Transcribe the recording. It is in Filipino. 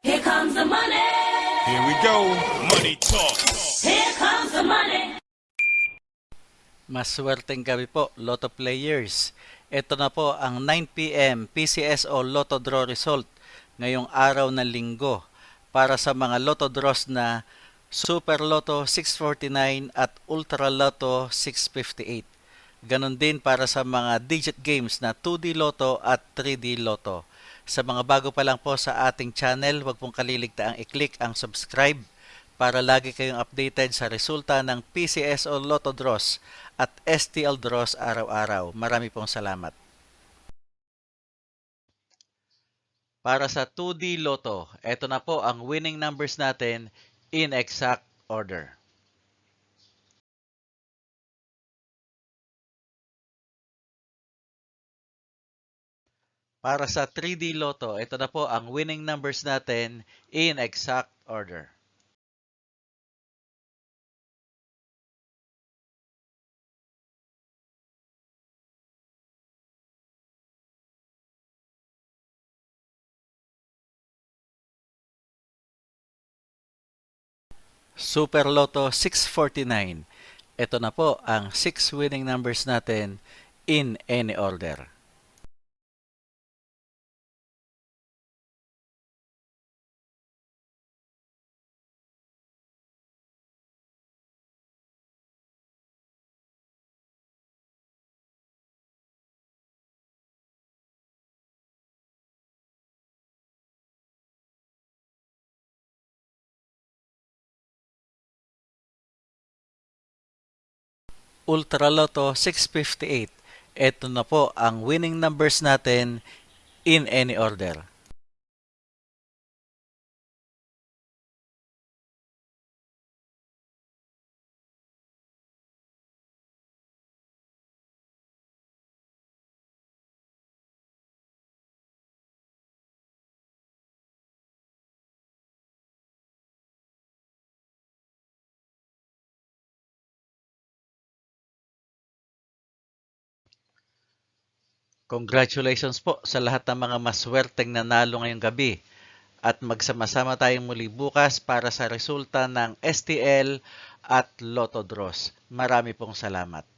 Here comes the money. Here we go. Money talk. Here comes the money. Maswerteng gabi po, Lotto players. Ito na po ang 9 p.m. PCSO Lotto Draw result ngayong araw ng linggo para sa mga Lotto draws na Super Lotto 649 at Ultra Lotto 658. Ganon din para sa mga digit games na 2D Lotto at 3D Lotto. Sa mga bago pa lang po sa ating channel, huwag pong kaliligtaang i-click ang subscribe para lagi kayong updated sa resulta ng PCSO Lotto Draws at STL Draws araw-araw. Marami pong salamat. Para sa 2D Lotto, eto na po ang winning numbers natin in exact order. Para sa 3D Lotto, ito na po ang winning numbers natin in exact order. Super Lotto 649. Ito na po ang 6 winning numbers natin in any order. Ultra Lotto 658. Ito na po ang winning numbers natin in any order. Congratulations po sa lahat ng mga maswerteng nanalo ngayong gabi at magsama-sama tayong muli bukas para sa resulta ng STL at Lotto Draws. Marami pong salamat.